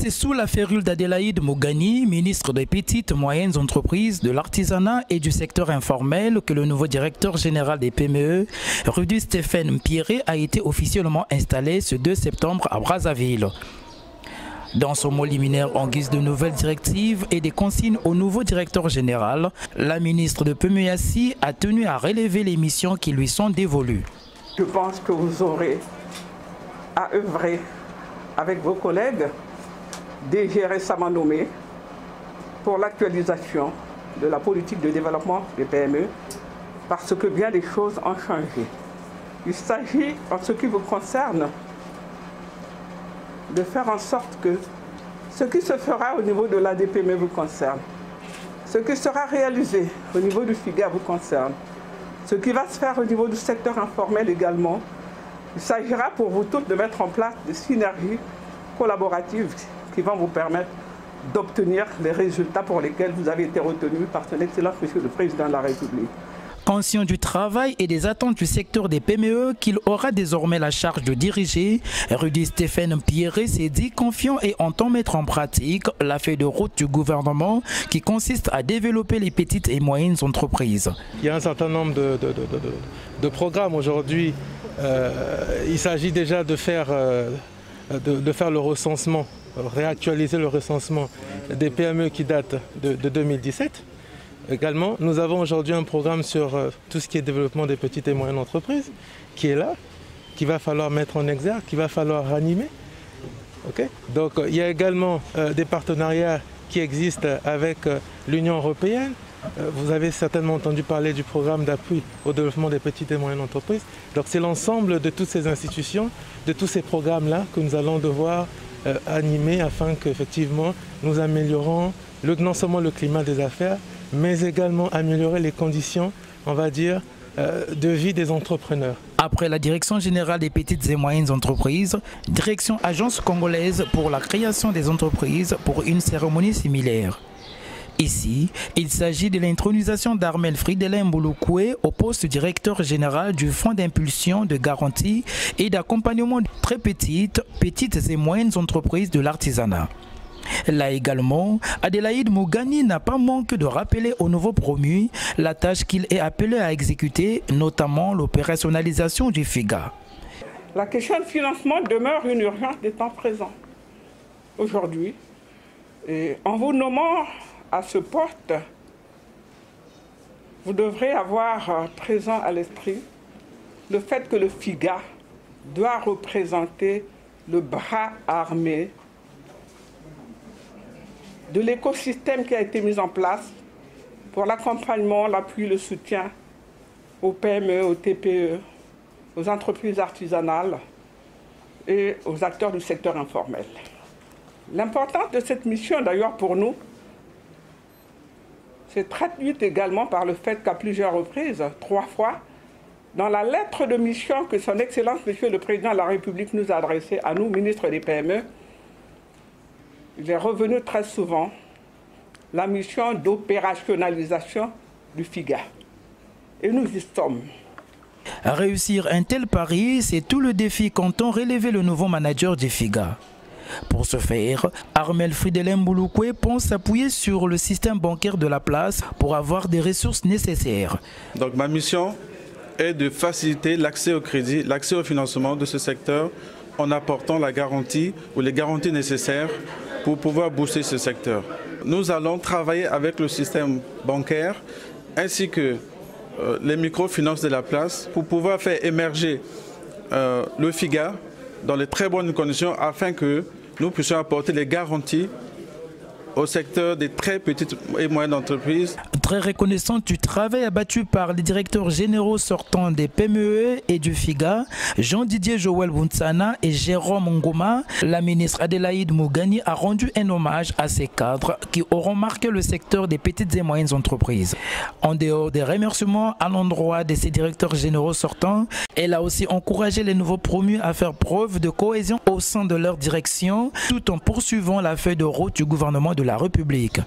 C'est sous la férule d'Adélaïde Mougani, ministre des Petites et Moyennes Entreprises, de l'Artisanat et du secteur informel, que le nouveau directeur général des PME, Rudy Stéphane Pierret, a été officiellement installé ce 2 septembre à Brazzaville. Dans son mot liminaire en guise de nouvelles directives et des consignes au nouveau directeur général, la ministre de PMEACI a tenu à relever les missions qui lui sont dévolues. Je pense que vous aurez à œuvrer avec vos collègues DG récemment nommés pour l'actualisation de la politique de développement des PME parce que bien des choses ont changé. Il s'agit, en ce qui vous concerne, de faire en sorte que ce qui se fera au niveau de l'ADPME vous concerne, ce qui sera réalisé au niveau du FIGA vous concerne, ce qui va se faire au niveau du secteur informel également. Il s'agira pour vous toutes de mettre en place des synergies collaboratives qui vont vous permettre d'obtenir les résultats pour lesquels vous avez été retenu par son Excellence Monsieur le Président de la République. Conscient du travail et des attentes du secteur des PME qu'il aura désormais la charge de diriger, Rudy Stéphane Pierret s'est dit confiant et entend mettre en pratique la feuille de route du gouvernement qui consiste à développer les petites et moyennes entreprises. Il y a un certain nombre de programmes aujourd'hui. Il s'agit déjà de faire le recensement, réactualiser le recensement des PME qui datent de 2017. Également, nous avons aujourd'hui un programme sur tout ce qui est développement des petites et moyennes entreprises qui est là, qu'il va falloir mettre en exergue, qu'il va falloir ranimer. Okay. Donc il y a également des partenariats qui existent avec l'Union européenne. Vous avez certainement entendu parler du programme d'appui au développement des petites et moyennes entreprises. Donc c'est l'ensemble de toutes ces institutions, de tous ces programmes-là que nous allons devoir animer afin qu'effectivement nous améliorons non seulement le climat des affaires, mais également améliorer les conditions, on va dire, de vie des entrepreneurs. Après la Direction générale des petites et moyennes entreprises, direction Agence congolaise pour la création des entreprises pour une cérémonie similaire. Ici, il s'agit de l'intronisation d'Armel Fridelin Mbouloukoué au poste directeur général du Fonds d'impulsion, de garantie et d'accompagnement de très petites et moyennes entreprises de l'artisanat. Là également, Adélaïde Mougani n'a pas manqué de rappeler au nouveau promu la tâche qu'il est appelé à exécuter, notamment l'opérationnalisation du FIGA. La question de financement demeure une urgence des temps présents. Aujourd'hui, en vous nommant à ce poste, vous devrez avoir présent à l'esprit le fait que le FIGA doit représenter le bras armé de l'écosystème qui a été mis en place pour l'accompagnement, l'appui, le soutien aux PME, aux TPE, aux entreprises artisanales et aux acteurs du secteur informel. L'importance de cette mission, d'ailleurs pour nous, c'est traduite également par le fait qu'à plusieurs reprises, 3 fois, dans la lettre de mission que son Excellence Monsieur le Président de la République nous a adressée à nous, ministres des PME, il est revenu très souvent la mission d'opérationnalisation du FIGA. Et nous y sommes. Réussir un tel pari, c'est tout le défi qu'entend relever le nouveau manager du FIGA. Pour ce faire, Armel Fridelin Mbouloukoué pense s'appuyer sur le système bancaire de la place pour avoir des ressources nécessaires. Donc ma mission est de faciliter l'accès au crédit, l'accès au financement de ce secteur en apportant la garantie ou les garanties nécessaires pour pouvoir booster ce secteur. Nous allons travailler avec le système bancaire ainsi que les microfinances de la place pour pouvoir faire émerger le FIGA dans les très bonnes conditions afin que nous puissions apporter les garanties au secteur des très petites et moyennes entreprises. Très reconnaissante du travail abattu par les directeurs généraux sortants des PME et du FIGA, Jean-Didier Joël Buntsana et Jérôme Ngoma, la ministre Adélaïde Mougani a rendu un hommage à ces cadres qui auront marqué le secteur des petites et moyennes entreprises. En dehors des remerciements à l'endroit de ces directeurs généraux sortants, elle a aussi encouragé les nouveaux promus à faire preuve de cohésion au sein de leur direction, tout en poursuivant la feuille de route du gouvernement de la République.